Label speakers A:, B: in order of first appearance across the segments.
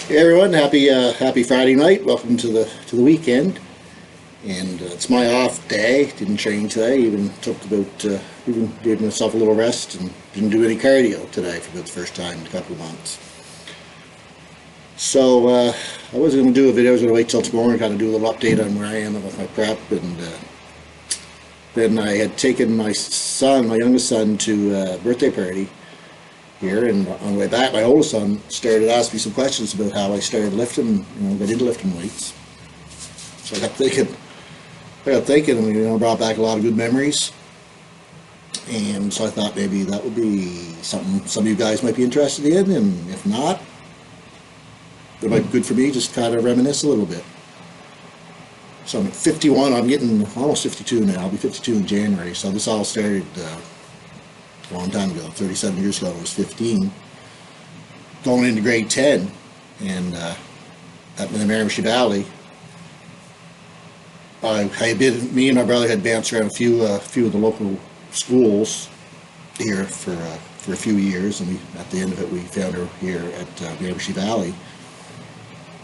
A: Hey everyone, happy Friday night. Welcome to the weekend. And it's my off day. Didn't train today. Even gave myself a little rest and didn't do any cardio today for the first time in a couple of months. So I wasn't going to do a video. I was going to wait till tomorrow and kind of do a little update on where I am with my prep. And then I had taken my youngest son, to a birthday party here, and on the way back, my oldest son started asking me some questions about how I started lifting, got into lifting weights. So I got thinking, and brought back a lot of good memories. And so I thought maybe that would be something some of you guys might be interested in, and if not, it might be good for me just kind of reminisce a little bit. So I'm 51. I'm getting almost 52 now. I'll be 52 in January. So this all started a long time ago, 37 years ago. I was 15, going into grade 10, and up in the Miramichi Valley, me and my brother had bounced around a few of the local schools here for a few years, and at the end of it we found her here at Miramichi Valley.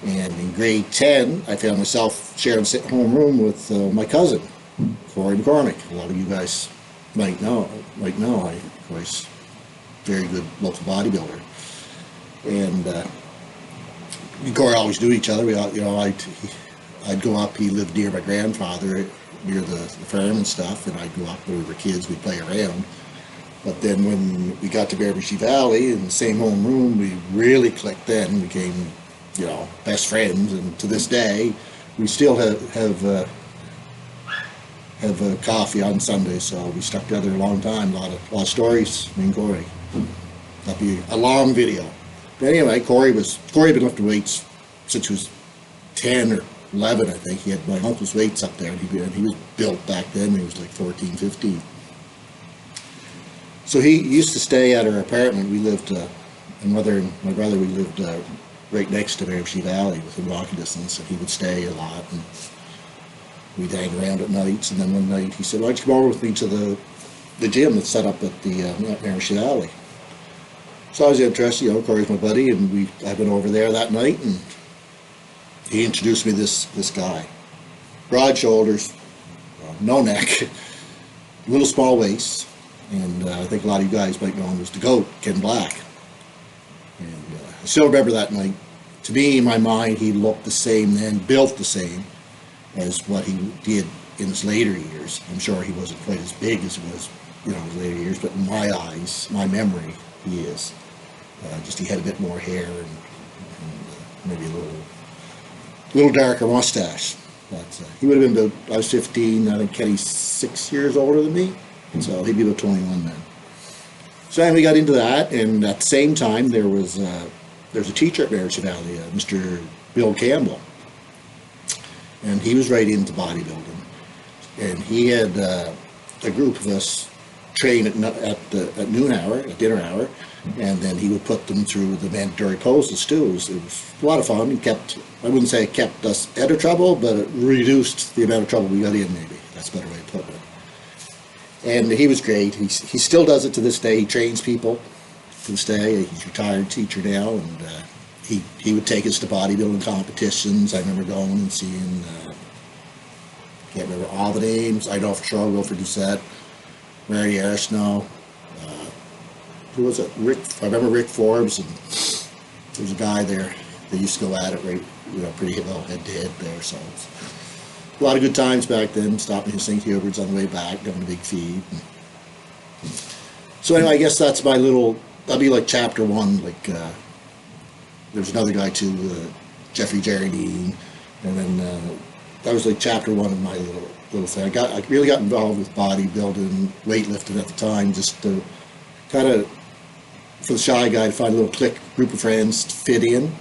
A: And in grade 10, I found myself sharing a homeroom with my cousin, Corey McCormick. A lot of you guys might know. I was a very good local bodybuilder, and Corey always knew each other. I'd go up. He lived near my grandfather, near the farm and stuff, and I'd go up when we were kids. We'd play around. But then when we got to Miramichi Valley in the same homeroom, we really clicked. Then became best friends, and to this day we still have coffee on Sunday, so we stuck together a long time. A lot of stories, me and Corey. That'd be a long video. But anyway, Corey had been lifting weights since he was 10 or 11, I think. He had my uncle's weights up there, and he was built back then when he was like 14, 15. So he used to stay at our apartment. We lived, my brother, we lived right next to Miramichi Valley, within walking distance, and he would stay a lot, and we'd hang around at nights. And then one night he said, "Why don't you come over with me to the gym that's set up at the Miramichi Valley?" So I was interested. Corey's my buddy, and I went over there that night, and he introduced me to this guy. Broad shoulders, no neck, little small waist, and I think a lot of you guys might know him as the GOAT, Ken Black. And I still remember that night. To me, in my mind, he looked the same then, built the same as what he did in his later years. I'm sure he wasn't quite as big as he was, in his later years, but in my eyes, my memory, he is. Just he had a bit more hair and maybe a little darker mustache. But he would have been about, I was 15, I think Kenny's 6 years older than me, so he'd be about 21 then. So anyway, we got into that, and at the same time, there's a teacher at Miramichi Valley, Mr. Bill Campbell. And he was right into bodybuilding, and he had a group of us train at noon hour, at dinner hour, and then he would put them through the mandatory poses too. It was a lot of fun. I wouldn't say it kept us out of trouble, but it reduced the amount of trouble we got in, maybe. That's a better way of putting it. And he was great. He still does it to this day. He trains people to this day. He's a retired teacher now, and he would take us to bodybuilding competitions. I remember going and seeing, can't remember all the names. I know for sure Wilfred Doucette, Mary Arsenault, who was it? I remember Rick Forbes, and there was a guy there that used to go at it right, pretty well head to head there. So a lot of good times back then. Stopping at St. Hubert's on the way back, having a big feed. So anyway, I guess that's that'll be like chapter one. Like there's another guy too, Jeffrey Jardine, and then that was like chapter one of my little thing. I really got involved with bodybuilding, weightlifting at the time, just to kind of, for the shy guy, to find a little group of friends to fit in.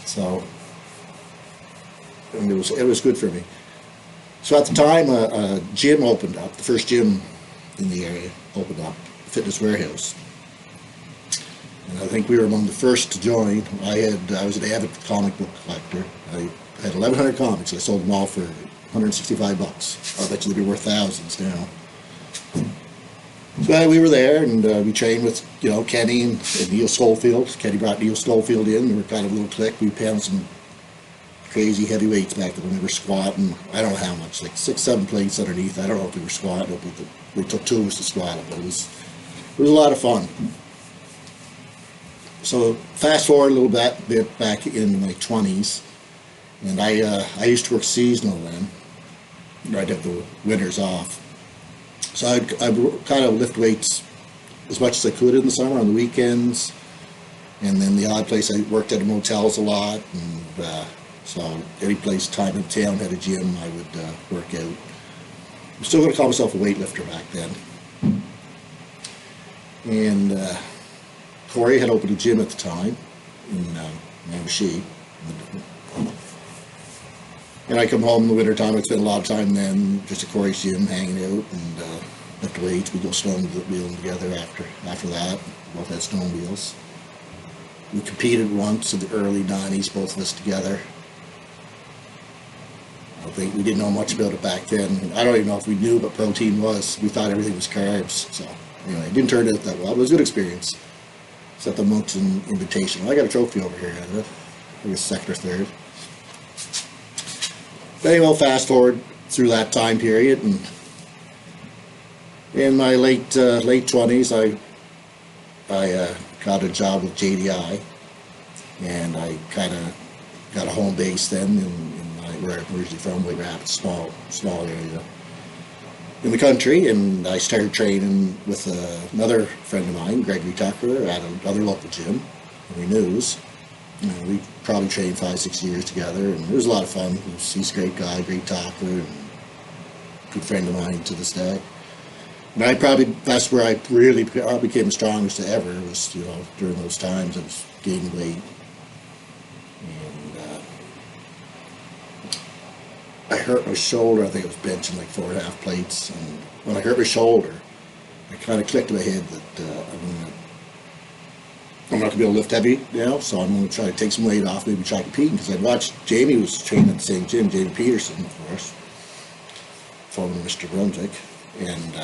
A: So, and it was good for me. So at the time, a gym opened up. The first gym in the area opened up, Fitness Warehouse. And I think we were among the first to join. I was an avid comic book collector. I had 1,100 comics. I sold them all for $165. I bet you they'd be worth thousands now. But we were there, and we trained with, Kenny and Neil Schofield. Kenny brought Neil Schofield in. We were kind of a little clique. We pounded some crazy heavy weights back then. We were squatting, I don't know how much, like 6-7 plates underneath. I don't know if we were squatting, but we took 2 of us to squat it. But it was a lot of fun. So fast forward a little bit back in my 20s, and I used to work seasonal then. I'd have the winters off. So I'd kind of lift weights as much as I could in the summer on the weekends, and then the odd place I worked at motels a lot, and so any place time in town had a gym, I would work out. I'm still going to call myself a weightlifter back then. And Corey had opened a gym at the time in Mawashi. And I come home in the winter time. I spend a lot of time then just at Corey's gym hanging out and lift weights. We go snowmobiling together after that. Both had snowmobiles. We competed once in the early 90s, both of us together. I think we didn't know much about it back then. I don't even know if we knew what protein was. We thought everything was carbs. So anyway, it didn't turn out that well. It was a good experience. It's at the Moncton Invitational. I got a trophy over here out of it. I guess second or third. But anyway, we'll fast forward through that time period, and in my late 20s, I got a job with JDI, and I kind of got a home base then where I'm originally from, White Rapids, small area in the country, and I started training with another friend of mine, Gregory Tucker, at another local gym, Henry News. We probably trained 5-6 years together, and it was a lot of fun. He's a great guy, great talker, and a good friend of mine to this day. And that's where I really became the strongest ever, was, during those times I was gaining weight. And I hurt my shoulder. I think I was benching like 4.5 plates, and when I hurt my shoulder, I kind of clicked in my head that I'm not going to be able to lift heavy now, so I'm going to try to take some weight off, maybe try competing, because I'd watched Jamie was training at the same gym, Jamie Peterson, of course, former Mr. Brunswick, and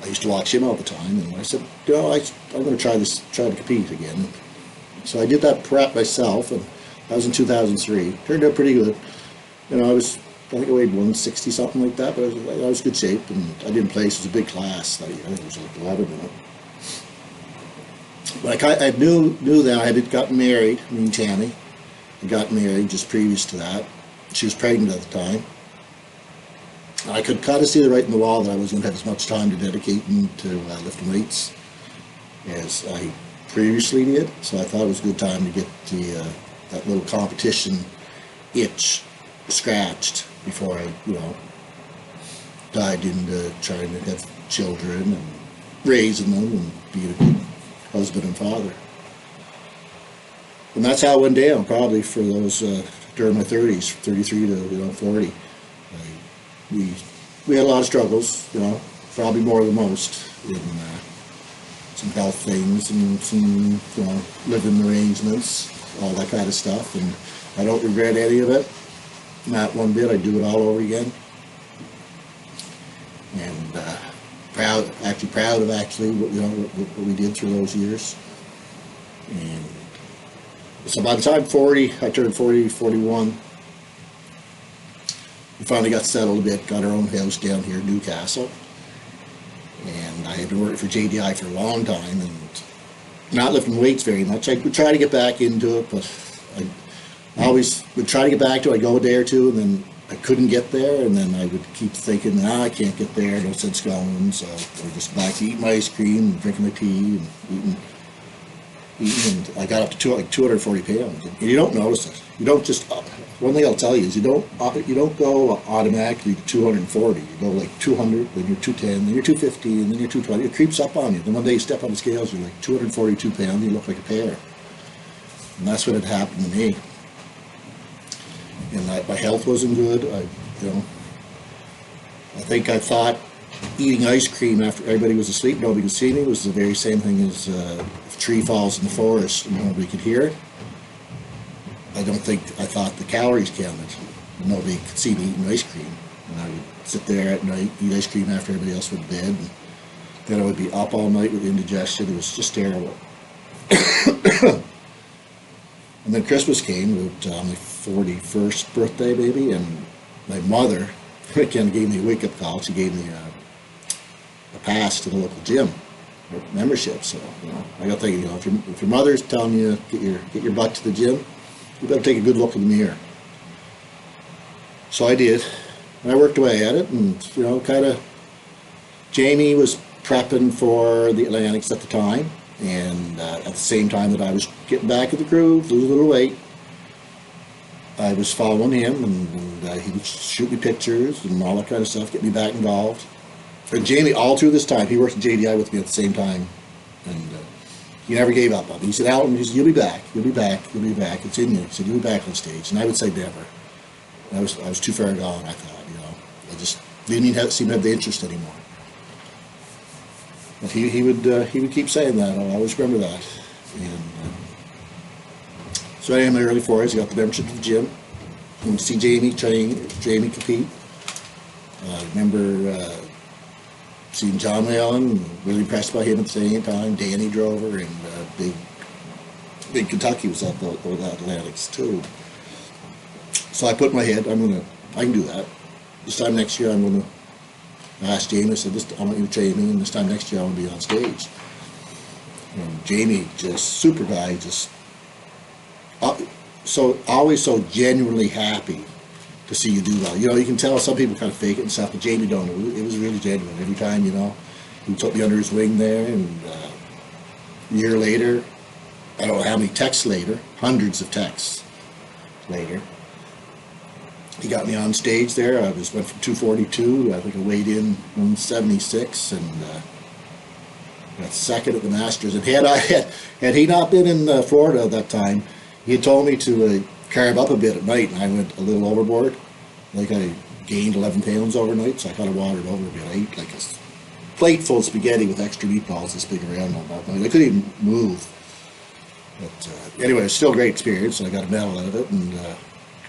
A: I used to watch him all the time, and I said, I'm going to try to compete again. So I did that prep myself, and that was in 2003. Turned out pretty good. I think I weighed 160 something like that, but I was in good shape, and I didn't place. It was a big class that year. I think it was like 11 in it. But I knew that I had gotten married. Me and Tammy had gotten married just previous to that. She was pregnant at the time. I could kind of see the writing on the wall that I wasn't going to have as much time to dedicate to lifting weights as I previously did. So I thought it was a good time to get that little competition itch scratched before I, dived into trying to have children and raising them and being a good husband and father. And that's how it went down, probably for those during my 30s, 33 to 40. We had a lot of struggles, probably more than most, in some health things and some living arrangements, all that kind of stuff. And I don't regret any of it, not one bit. I'd do it all over again. And proud of what we did through those years. And so by the time I turned 40, 41, we finally got settled a bit, got our own house down here in Newcastle. And I had been working for JDI for a long time and not lifting weights very much. I would try to get back into it, but I always would try to get back to it. I'd go a day or two, and then I couldn't get there, and then I would keep thinking, I can't get there, no sense going. So I was just back to eating my ice cream and drinking my tea and eating, and I got up to 240 pounds. And you don't notice it. You don't just. One thing I'll tell you is you don't go automatically to 240. You go like 200, then you're 210, then you're 250, and then you're 220. It creeps up on you. Then one day you step on the scales, you're like 242 pounds, and you look like a pear. And that's what had happened to me. And my health wasn't good. I think I thought eating ice cream after everybody was asleep, nobody could see me, was the very same thing as if a tree falls in the forest and nobody could hear it. I thought the calories counted. Nobody could see me eating ice cream. And I would sit there at night, eat ice cream after everybody else went to bed. And then I would be up all night with indigestion. It was just terrible. And then Christmas came, on my 41st birthday, maybe, and my mother again gave me a wake-up call. She gave me a pass to the local gym, or membership. So, I got thinking, if your mother's telling you get your butt to the gym, you better take a good look in the mirror. So I did. And I worked away at it, and kind of. Jamie was prepping for the Atlantics at the time, and at the same time that I was getting back in the groove, lose a little weight, I was following him, and he would shoot me pictures and all that kind of stuff, get me back involved. And Jamie, all through this time, he worked at JDI with me at the same time, and he never gave up on me. He said, "Alan, you'll be back, you'll be back, you'll be back. It's in you." He said, "You'll be back on stage." And I would say never. I was too far gone, I thought, I just didn't even seem to have the interest anymore. But he would keep saying that. I'll always remember that. And so I am in my early 40s. I got the membership to the gym. Went to see Jamie compete. I remember seeing John Whalen, really impressed by him at the same time. Danny Drover, and Big Kentucky was at the Atlantics too. So I put in my head, I can do that. This time next year, I'm going to ask Jamie. I said, I want you to train me, and this time next year, I want to be on stage. And Jamie, just super guy, just always so genuinely happy to see you do well. You can tell some people kind of fake it and stuff, but Jamie don't. It was really genuine. Every time, he took me under his wing there, and a year later, I don't know how many texts later, hundreds of texts later, he got me on stage there. I went from 242, I think I weighed in 176, and got second at the Masters. And had he not been in Florida at that time, he had told me to carb up a bit at night, and I went a little overboard. Like I gained 11 pounds overnight, so I kind of watered over a bit. I ate like a plate full of spaghetti with extra meatballs this big around on that night. I couldn't even move. But anyway, it was still a great experience, and I got a medal out of it, and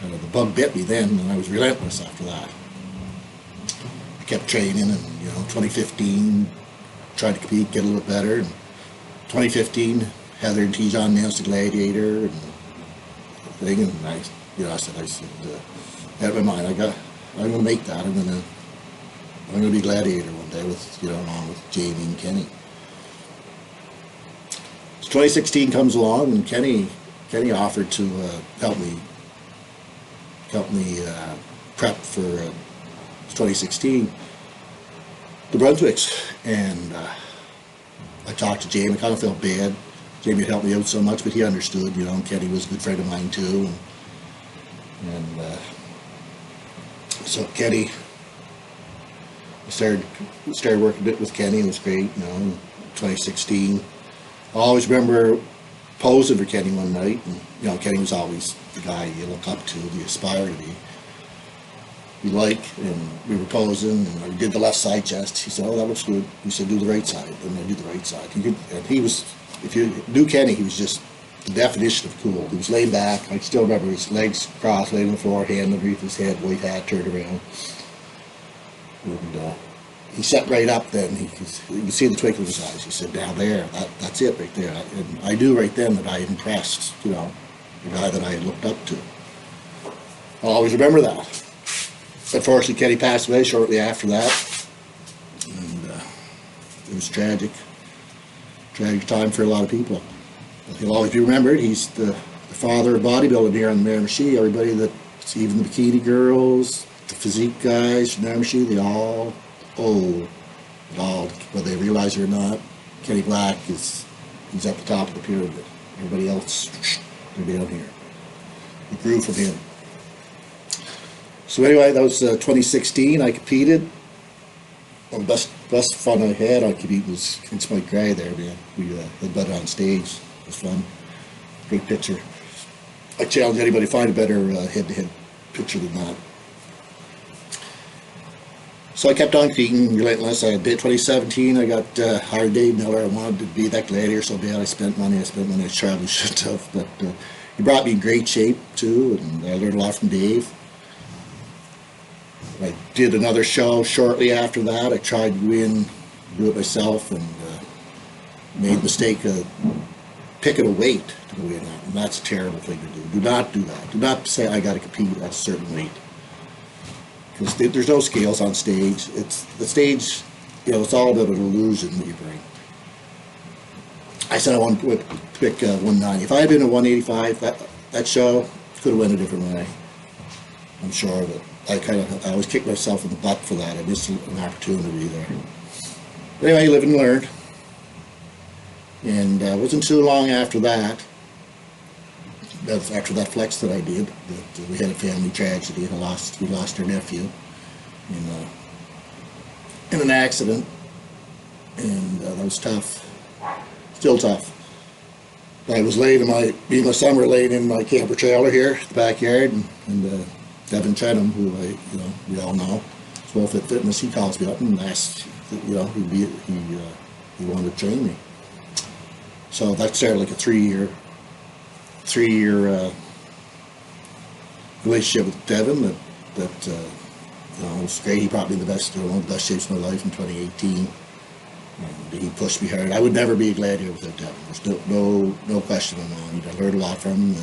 A: kind of the bug bit me then, and I was relentless after that. I kept training, and 2015, tried to compete, get a little bit better. And 2015, Heather and Tijon announced the Gladiator and thing, and I said, out of my mind, I'm going to make that. I'm going to be Gladiator one day with along with Jamie and Kenny. So 2016 comes along, and Kenny offered to help me prep for 2016, the Brunswicks, and I talked to Jamie. I kind of felt bad. Jamie had helped me out so much, but he understood, and Kenny was a good friend of mine too, and so Kenny, I started working a bit with Kenny. It was great, in 2016. I always remember posing for Kenny one night, and Kenny was always the guy you look up to, you aspire to be. And we were posing, and I did the left side chest. He said, "Oh, that looks good." He said, "Do the right side," and I did the right side. If you knew Kenny, he was just the definition of cool. He was laid back. I still remember his legs crossed, laid on the floor, hand underneath his head, white hat turned around. And he sat right up then. You could see the twinkle in his eyes. He said, "Now there, that's it right there." And I knew right then that I had impressed, the guy that I had looked up to. I'll always remember that. Unfortunately, Kenny passed away shortly after that, and it was tragic time for a lot of people. But he'll always be remembered. He's the father of bodybuilding here on the Miramichi. Everybody even the bikini girls, the physique guys from Miramichi, they all owe it all, whether they realize it or not. Kenny Black he's at the top of the pyramid. Everybody else, they're down here. It grew from him. So anyway, that was 2016. I competed. Well, the best fun I had on competing was against Mike Gray there, man. We had better on stage. It was fun. Great picture. I challenge anybody to find a better head-to-head picture than that. So I kept on competing, relentless. I did 2017. I got hired Dave Miller. I wanted to be that Gladiator so bad. I spent money. I probably shouldn't have. But he brought me in great shape too, and I learned a lot from Dave. I did another show shortly after that. I tried to do it myself, and made the mistake of picking a weight to go in at, and that's a terrible thing to do. Do not do that. Do not say I got to compete at a certain weight, because there's no scales on stage. It's the stage, it's all about an illusion that you bring. I said I wanted to pick 190. If I had been a 185, that show could have went a different way. I'm sure of it. I always kick myself in the butt for that. I missed an opportunity there. But anyway, live and learn. And it wasn't too long after that, after that flex that I did, that we had a family tragedy. We lost our nephew in an accident, and that was tough. Still tough. I was me and my son were laying in my camper trailer here, in the backyard, and Devin Chenham, who we all know, is Well Fit Fitness, he calls me up and asks, he wanted to train me. So that started like a three-year relationship with Devin that was great. He brought me one of the best shapes of my life in 2018. And he pushed me hard. I would never be a gladiator without Devin. There's no question in my mind. I learned a lot from him,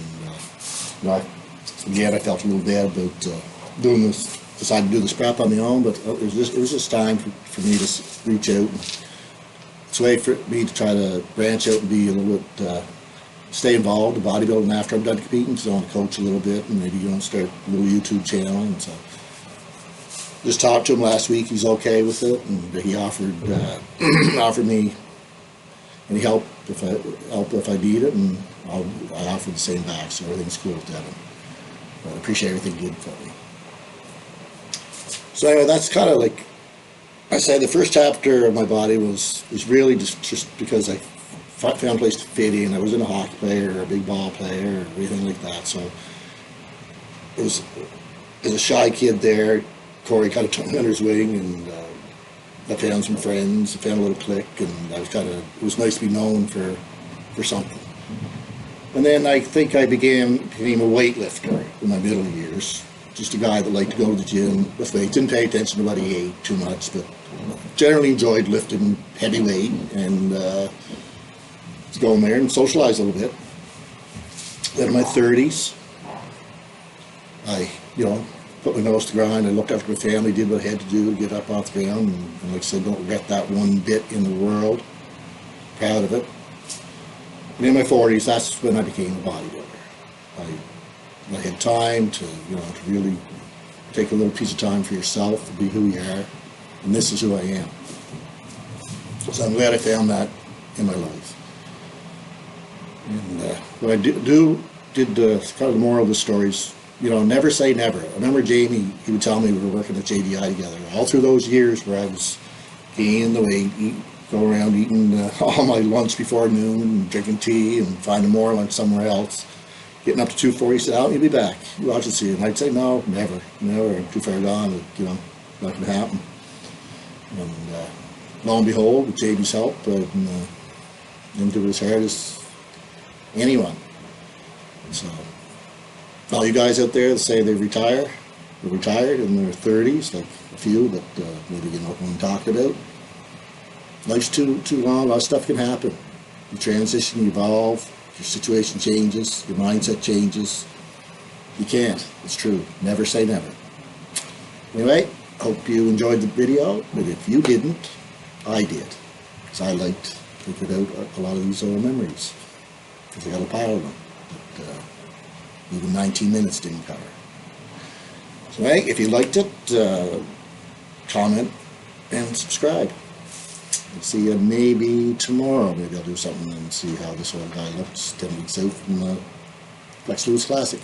A: and again, I felt a little bad about decided to do this prep on my own, but it was just time for me to reach out. It's a way for me to try to branch out and be a little bit, stay involved in bodybuilding after I'm done competing, so I want to coach a little bit and maybe start a little YouTube channel. And so just talked to him last week. He's okay with it, and he offered me any help if I need it, and I offered the same back. So everything's cool with Devin. But I appreciate everything he did for me. So anyway, that's kind of like I said. The first chapter of my body was really just because I found a place to fit in. I wasn't a hockey player or a big ball player or anything like that. So it was as a shy kid there. Corey kind of took me under his wing, and I found some friends. I found a little clique, and it was nice to be known for something. And then I think I became a weightlifter in my middle years. Just a guy that liked to go to the gym with weights. Didn't pay attention to what he ate too much, but generally enjoyed lifting heavy weight and going there and socialize a little bit. Then in my 30s, I put my nose to the ground. I looked after my family, did what I had to do to get up off the ground, and like I said, don't regret that one bit in the world. Proud of it. And in my 40s, that's when I became a bodybuilder. I had time to really take a little piece of time for yourself to be who you are, and this is who I am. So I'm glad I found that in my life. And what I did kind of the moral of the stories. Never say never. I remember Jamie, he would tell me we were working at JDI together. All through those years where I was gaining the weight, go around eating all my lunch before noon, and drinking tea, and finding more lunch somewhere else. Getting up to 240, he said, "Oh, you'll be back. You watch and see." And I'd say, "No, never. I'm too far gone. Not going to happen." And lo and behold, with Jamie's help, didn't do it as hard as anyone. So all you guys out there that say they're retired in their 30s, like a few that maybe you know what I'm talking about. Life's too long. A lot of stuff can happen. You transition, you evolve, your situation changes, your mindset changes. You can't. It's true. Never say never. Anyway, hope you enjoyed the video, but if you didn't, I did. Because I liked to get out a lot of these old memories. Because I got a pile of them. But, even 19 minutes didn't cover. So hey, if you liked it, comment and subscribe. We'll see you maybe tomorrow. Maybe I'll do something and see how this old guy looks 10 weeks out from the Flex Lewis Classic.